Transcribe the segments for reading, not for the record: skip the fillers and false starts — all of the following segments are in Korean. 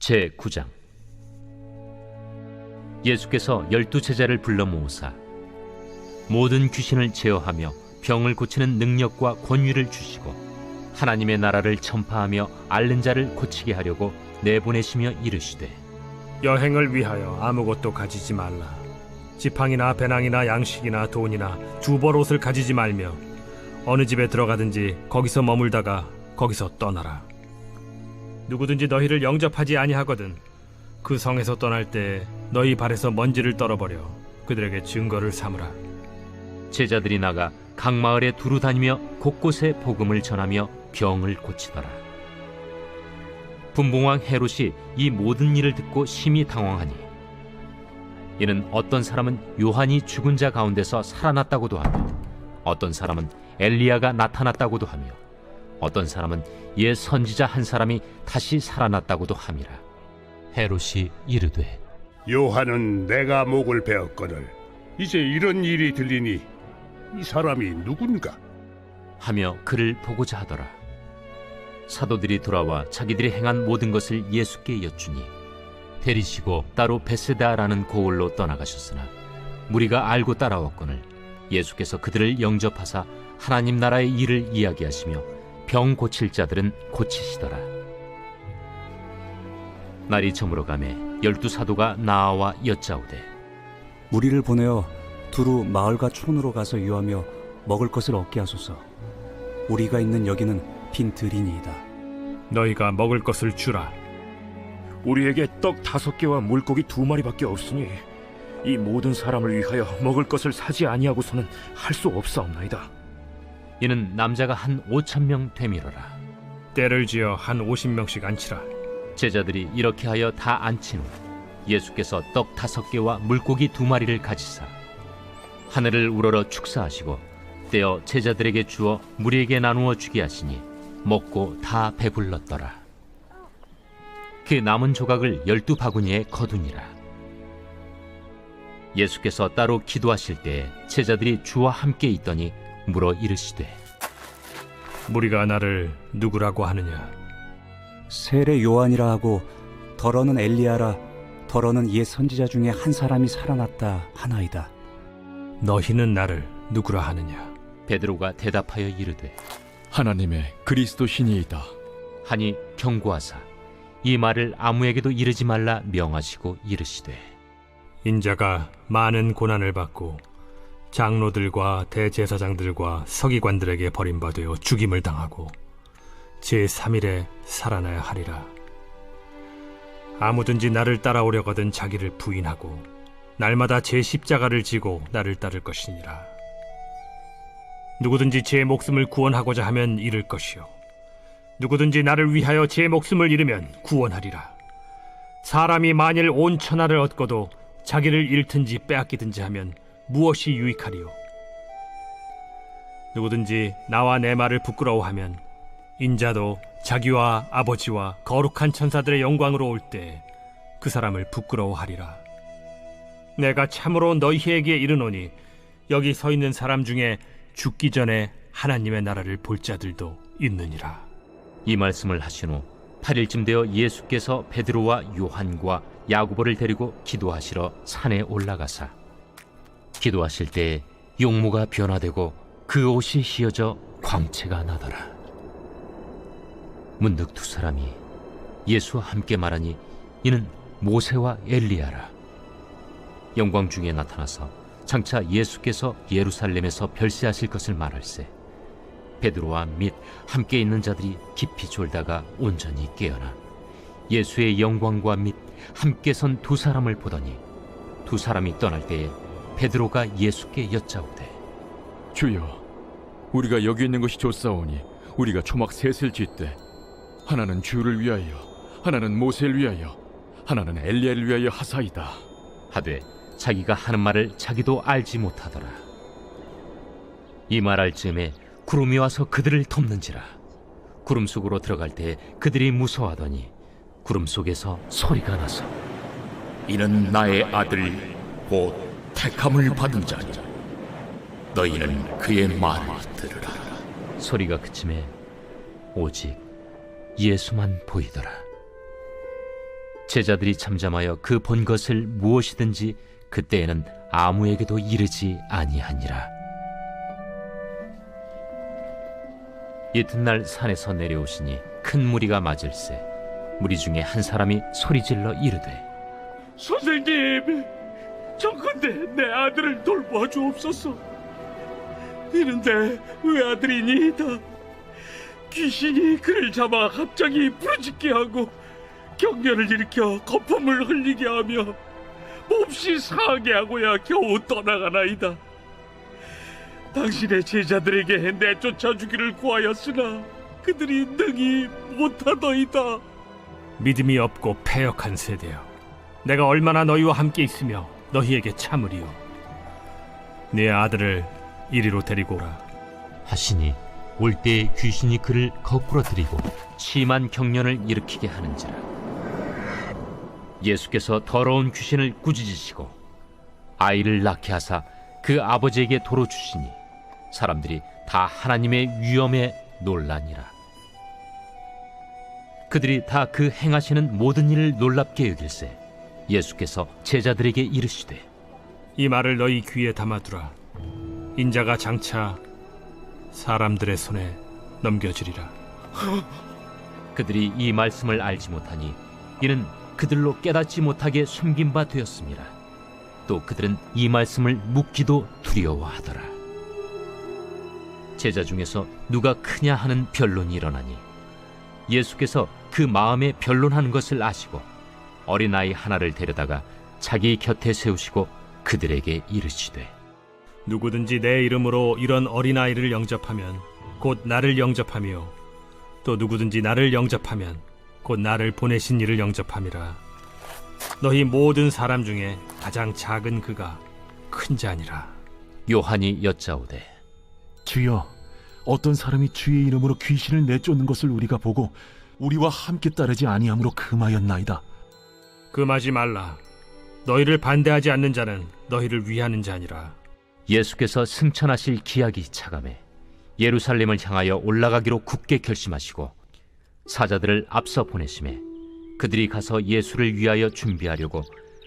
제9장. 예수께서 12제자를 불러 모으사 모든 귀신을 제어하며 병을 고치는 능력과 권위를 주시고 하나님의 나라를 전파하며 앓는 자를 고치게 하려고 내보내시며 이르시되, 여행을 위하여 아무것도 가지지 말라. 지팡이나 배낭이나 양식이나 돈이나 두벌 옷을 가지지 말며 어느 집에 들어가든지 거기서 머물다가 거기서 떠나라. 누구든지 너희를 영접하지 아니하거든 그 성에서 떠날 때 너희 발에서 먼지를 떨어버려 그들에게 증거를 삼으라. 제자들이 나가 각 마을에 두루 다니며 곳곳에 복음을 전하며 병을 고치더라. 분봉왕 헤롯이 이 모든 일을 듣고 심히 당황하니, 이는 어떤 사람은 요한이 죽은 자 가운데서 살아났다고도 하며 어떤 사람은 엘리야가 나타났다고도 하며 어떤 사람은 옛 선지자 한 사람이 다시 살아났다고도 함이라. 헤롯이 이르되, 요한은 내가 목을 베었거늘 이제 이런 일이 들리니 이 사람이 누군가? 하며 그를 보고자 하더라. 사도들이 돌아와 자기들이 행한 모든 것을 예수께 여쭈니 데리시고 따로 베세다라는 고을로 떠나가셨으나 무리가 알고 따라왔거늘 예수께서 그들을 영접하사 하나님 나라의 일을 이야기하시며 병 고칠 자들은 고치시더라. 날이 저물어 가매 12사도가 나아와 여짜오되, 우리를 보내어 두루 마을과 촌으로 가서 유하며 먹을 것을 얻게 하소서. 우리가 있는 여기는 빈 들이니이다. 너희가 먹을 것을 주라. 우리에게 떡 5개와 물고기 2마리밖에 없으니 이 모든 사람을 위하여 먹을 것을 사지 아니하고서는 할 수 없사옵나이다. 이는 남자가 한 5,000명 되밀어라. 때를 지어 한 50명씩 앉히라. 제자들이 이렇게 하여 다 앉힌 후 예수께서 떡 5개와 물고기 2마리를 가지사 하늘을 우러러 축사하시고 떼어 제자들에게 주어 무리에게 나누어 주게 하시니 먹고 다 배불렀더라. 그 남은 조각을 12바구니에 거두니라. 예수께서 따로 기도하실 때 제자들이 주와 함께 있더니 물어 이르시되, 무리가 나를 누구라고 하느냐? 세례 요한이라 하고 더러는 엘리야라, 더러는 옛 선지자 중에 한 사람이 살아났다 하나이다. 너희는 나를 누구라 하느냐? 베드로가 대답하여 이르되, 하나님의 그리스도 신이이다. 하니 경고하사 이 말을 아무에게도 이르지 말라 명하시고 이르시되, 인자가 많은 고난을 받고 장로들과 대제사장들과 서기관들에게 버림받아 죽임을 당하고 제3일에 살아나야 하리라. 아무든지 나를 따라오려거든 자기를 부인하고 날마다 제 십자가를 지고 나를 따를 것이니라. 누구든지 제 목숨을 구원하고자 하면 잃을 것이요 누구든지 나를 위하여 제 목숨을 잃으면 구원하리라. 사람이 만일 온 천하를 얻고도 자기를 잃든지 빼앗기든지 하면 무엇이 유익하리요? 누구든지 나와 내 말을 부끄러워하면 인자도 자기와 아버지와 거룩한 천사들의 영광으로 올 때 그 사람을 부끄러워하리라. 내가 참으로 너희에게 이르노니 여기 서 있는 사람 중에 죽기 전에 하나님의 나라를 볼 자들도 있느니라. 이 말씀을 하신 후 8일쯤 되어 예수께서 베드로와 요한과 야고보를 데리고 기도하시러 산에 올라가사 기도하실 때 용모가 변화되고 그 옷이 휘어져 광채가 나더라. 문득 두 사람이 예수와 함께 말하니 이는 모세와 엘리야라. 영광 중에 나타나서 장차 예수께서 예루살렘에서 별세하실 것을 말할세 베드로와 및 함께 있는 자들이 깊이 졸다가 온전히 깨어나 예수의 영광과 및 함께 선 두 사람을 보더니 두 사람이 떠날 때에 베드로가 예수께 여짜오되, 주여, 우리가 여기 있는 것이 좋사오니 우리가 초막 셋을 짓되 하나는 주를 위하여, 하나는 모세를 위하여, 하나는 엘리야를 위하여 하사이다 하되 자기가 하는 말을 자기도 알지 못하더라. 이 말할 즈음에 구름이 와서 그들을 덮는지라. 구름 속으로 들어갈 때 그들이 무서워하더니 구름 속에서 소리가 나서, 이는 나의 아들 곧 택함을 받은 자니 너희는 그의 말을 들으라. 소리가 그침에 오직 예수만 보이더라. 제자들이 잠잠하여 그 본 것을 무엇이든지 그때에는 아무에게도 이르지 아니하니라. 이튿날 산에서 내려오시니 큰 무리가 맞을세. 무리 중에 한 사람이 소리질러 이르되, 선생님, 정컨대 내 아들을 돌봐주옵소서. 이는 내 외아들이니이다. 귀신이 그를 잡아 갑자기 부르짖게 하고 경련을 일으켜 거품을 흘리게 하며 몹시 상하게 하고야 겨우 떠나가나이다. 당신의 제자들에게 내쫓아 주기를 구하였으나 그들이 능히 못하더이다. 믿음이 없고 패역한 세대여, 내가 얼마나 너희와 함께 있으며 너희에게 참으리요. 네 아들을 이리로 데리고 오라. 하시니 올 때에 귀신이 그를 거꾸로 들이고 심한 경련을 일으키게 하는지라. 예수께서 더러운 귀신을 꾸짖으시고 아이를 낳게 하사 그 아버지에게 도로 주시니 사람들이 다 하나님의 위엄에 놀라니라. 그들이 다 그 행하시는 모든 일을 놀랍게 여길세 예수께서 제자들에게 이르시되, 이 말을 너희 귀에 담아두라. 인자가 장차 사람들의 손에 넘겨지리라. 그들이 이 말씀을 알지 못하니 이는 그들로 깨닫지 못하게 숨긴 바 되었습니다. 또 그들은 이 말씀을 묻기도 두려워하더라. 제자 중에서 누가 크냐 하는 변론이 일어나니 예수께서 그 마음에 변론하는 것을 아시고 어린아이 하나를 데려다가 자기 곁에 세우시고 그들에게 이르시되, 누구든지 내 이름으로 이런 어린아이를 영접하면 곧 나를 영접하며 또 누구든지 나를 영접하면 곧 나를 보내신 이를 영접함이라. 너희 모든 사람 중에 가장 작은 그가 큰 자니라. 요한이 여짜오되, 주여, 어떤 사람이 주의 이름으로 귀신을 내쫓는 것을 우리가 보고 우리와 함께 따르지 아니함으로 금하였나이다. 금하지 말라. 너희를 반대하지 않는 자는 너희를 위하는 자니라. 예수께서 승천하실 기약이 차감해 예루살렘을 향하여 올라가기로 굳게 결심하시고 사자들을 앞서 보내심에 그들이 가서 예수를 위하여 준비하려고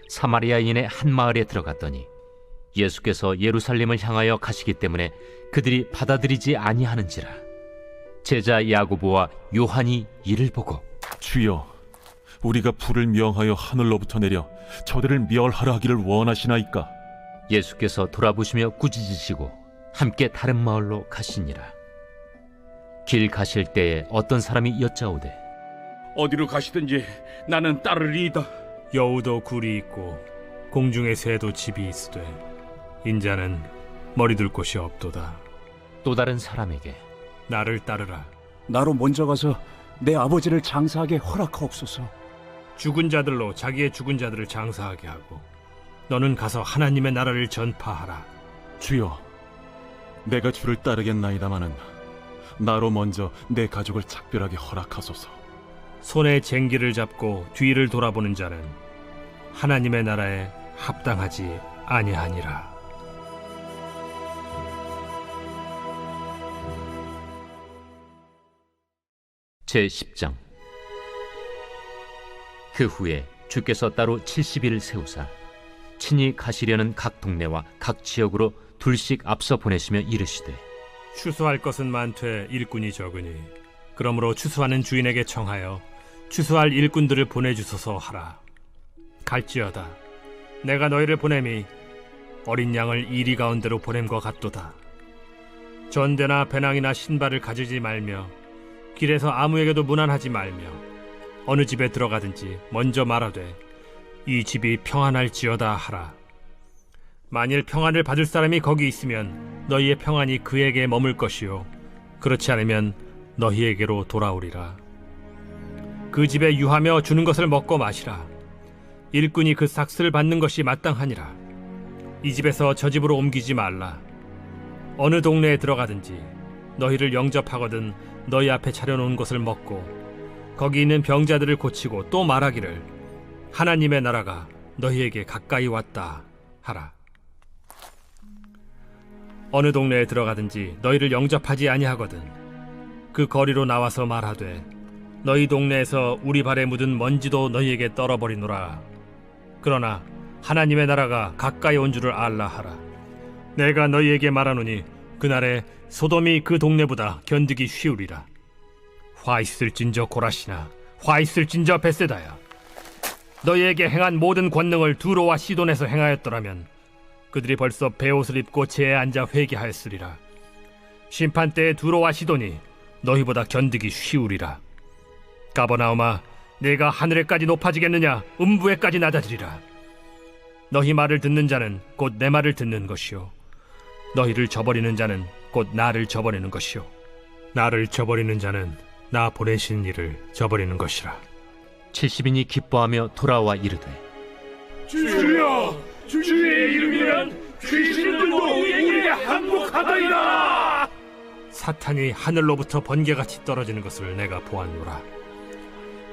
사마리아인의 한 마을에 들어갔더니 예수께서 예루살렘을 향하여 가시기 때문에 그들이 받아들이지 아니하는지라. 제자 야고보와 요한이 이를 보고, 주여, 우리가 불을 명하여 하늘로부터 내려 저들을 멸하라 하기를 원하시나이까? 예수께서 돌아보시며 꾸짖으시고 함께 다른 마을로 가시니라. 길 가실 때에 어떤 사람이 여짜오되, 어디로 가시든지 나는 따르리이다. 여우도 굴이 있고 공중의 새도 집이 있으되 인자는 머리 둘 곳이 없도다. 또 다른 사람에게, 나를 따르라. 나로 먼저 가서 내 아버지를 장사하게 허락하옵소서. 죽은 자들로 자기의 죽은 자들을 장사하게 하고 너는 가서 하나님의 나라를 전파하라. 주여, 내가 주를 따르겠나이다마는 나로 먼저 내 가족을 작별하게 허락하소서. 손에 쟁기를 잡고 뒤를 돌아보는 자는 하나님의 나라에 합당하지 아니하니라. 제10장. 그 후에 주께서 따로 70일을 세우사 친히 가시려는 각 동네와 각 지역으로 둘씩 앞서 보내시며 이르시되, 추수할 것은 많되 일꾼이 적으니 그러므로 추수하는 주인에게 청하여 추수할 일꾼들을 보내주소서 하라. 갈지어다. 내가 너희를 보냄이 어린 양을 이리 가운데로 보냄과 같도다. 전대나 배낭이나 신발을 가지지 말며 길에서 아무에게도 문안하지 말며 어느 집에 들어가든지 먼저 말하되 이 집이 평안할지어다 하라. 만일 평안을 받을 사람이 거기 있으면 너희의 평안이 그에게 머물 것이요 그렇지 않으면 너희에게로 돌아오리라. 그 집에 유하며 주는 것을 먹고 마시라. 일꾼이 그 삭슬을 받는 것이 마땅하니라. 이 집에서 저 집으로 옮기지 말라. 어느 동네에 들어가든지 너희를 영접하거든 너희 앞에 차려놓은 것을 먹고 거기 있는 병자들을 고치고 또 말하기를 하나님의 나라가 너희에게 가까이 왔다 하라. 어느 동네에 들어가든지 너희를 영접하지 아니하거든 그 거리로 나와서 말하되 너희 동네에서 우리 발에 묻은 먼지도 너희에게 떨어버리노라. 그러나 하나님의 나라가 가까이 온 줄을 알라 하라. 내가 너희에게 말하노니 그날에 소돔이 그 동네보다 견디기 쉬우리라. 화 있을진저 고라시나, 화 있을진저 벳세다야. 너희에게 행한 모든 권능을 두로와 시돈에서 행하였더라면 그들이 벌써 베옷을 입고 제에 앉아 회개하였으리라. 심판 때에 두로와 시돈이 너희보다 견디기 쉬우리라. 가버나움아, 내가 하늘에까지 높아지겠느냐, 음부에까지 낮아지리라. 너희 말을 듣는 자는 곧 내 말을 듣는 것이요, 너희를 저버리는 자는 곧 나를 저버리는 것이요, 나를 저버리는 자는 나 보내신 이를 저버리는 것이라. 70인이 기뻐하며 돌아와 이르되 주여, 주의 이름이면 귀신들도 우리에게 항복하더이다. 사탄이 하늘로부터 번개같이 떨어지는 것을 내가 보았노라.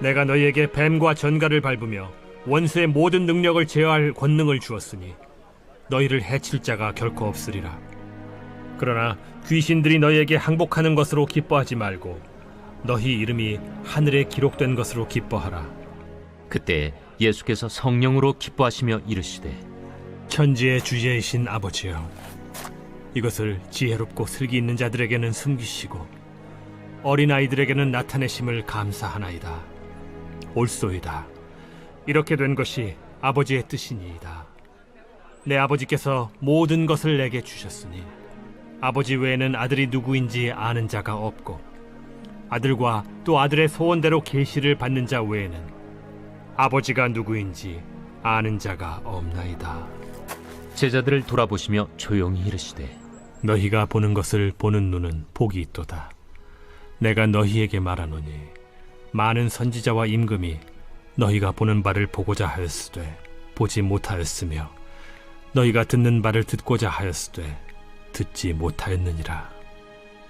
내가 너희에게 뱀과 전갈을 밟으며 원수의 모든 능력을 제어할 권능을 주었으니 너희를 해칠 자가 결코 없으리라. 그러나 귀신들이 너희에게 항복하는 것으로 기뻐하지 말고 너희 이름이 하늘에 기록된 것으로 기뻐하라. 그때 예수께서 성령으로 기뻐하시며 이르시되 천지의 주제이신 아버지여, 이것을 지혜롭고 슬기 있는 자들에게는 숨기시고 어린아이들에게는 나타내심을 감사하나이다. 옳소이다. 이렇게 된 것이 아버지의 뜻이니이다. 내 아버지께서 모든 것을 내게 주셨으니 아버지 외에는 아들이 누구인지 아는 자가 없고 아들과 또 아들의 소원대로 계시를 받는 자 외에는 아버지가 누구인지 아는 자가 없나이다. 제자들을 돌아보시며 조용히 이르시되 너희가 보는 것을 보는 눈은 복이 있도다. 내가 너희에게 말하노니 많은 선지자와 임금이 너희가 보는 바를 보고자 하였으되 보지 못하였으며 너희가 듣는 바를 듣고자 하였으되 듣지 못하였느니라.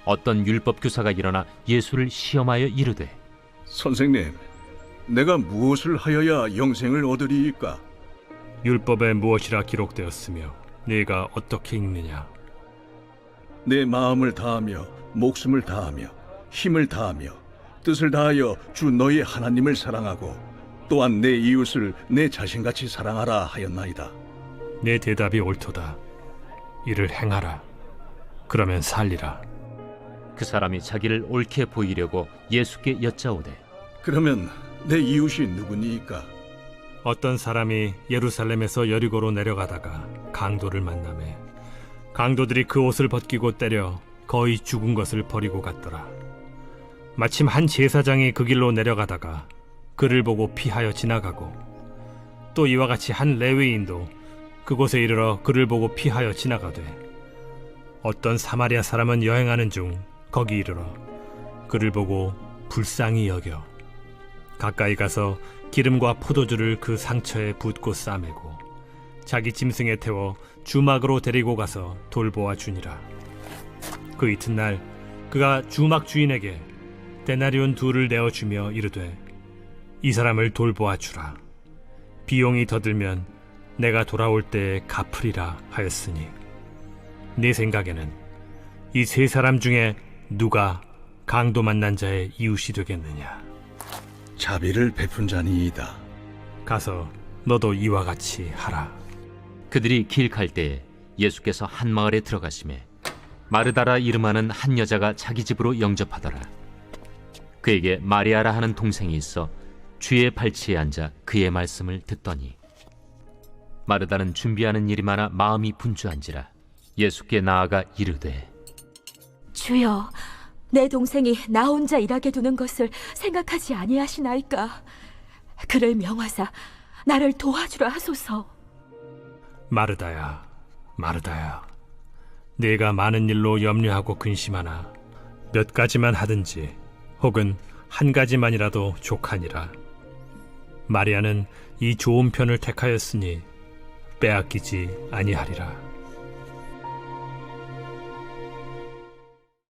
어떤 율법 교사가 일어나 예수를 시험하여 이르되 선생님, 내가 무엇을 하여야 영생을 얻으리이까? 율법에 무엇이라 기록되었으며 네가 어떻게 읽느냐? 내 마음을 다하며 목숨을 다하며 힘을 다하며 뜻을 다하여 주 너희 하나님을 사랑하고 또한 내 이웃을 내 자신같이 사랑하라 하였나이다. 내 대답이 옳도다. 이를 행하라. 그러면 살리라. 그 사람이 자기를 옳게 보이려고 예수께 여짜오되 그러면 내 이웃이 누구니이까? 어떤 사람이 예루살렘에서 여리고로 내려가다가 강도를 만나매 강도들이 그 옷을 벗기고 때려 거의 죽은 것을 버리고 갔더라. 마침 한 제사장이 그 길로 내려가다가 그를 보고 피하여 지나가고 또 이와 같이 한 레위인도 그곳에 이르러 그를 보고 피하여 지나가되 어떤 사마리아 사람은 여행하는 중 거기 이르러 그를 보고 불쌍히 여겨 가까이 가서 기름과 포도주를 그 상처에 붓고 싸매고 자기 짐승에 태워 주막으로 데리고 가서 돌보아 주니라. 그 이튿날 그가 주막 주인에게 데나리온 2를 내어주며 이르되 이 사람을 돌보아 주라. 비용이 더 들면 내가 돌아올 때에 갚으리라 하였으니 네 생각에는 이 세 사람 중에 누가 강도 만난 자의 이웃이 되겠느냐? 자비를 베푼 자니이다. 가서 너도 이와 같이 하라. 그들이 길 갈 때에 예수께서 한 마을에 들어가시매 마르다라 이름하는 한 여자가 자기 집으로 영접하더라. 그에게 마리아라 하는 동생이 있어 주의 발치에 앉아 그의 말씀을 듣더니 마르다는 준비하는 일이 많아 마음이 분주한지라 예수께 나아가 이르되 주여, 내 동생이 나 혼자 일하게 두는 것을 생각하지 아니하시나이까? 그를 명하사 나를 도와주라 하소서. 마르다야, 마르다야, 네가 많은 일로 염려하고 근심하나 몇 가지만 하든지 혹은 한 가지만이라도 족하니라. 마리아는 이 좋은 편을 택하였으니 빼앗기지 아니하리라.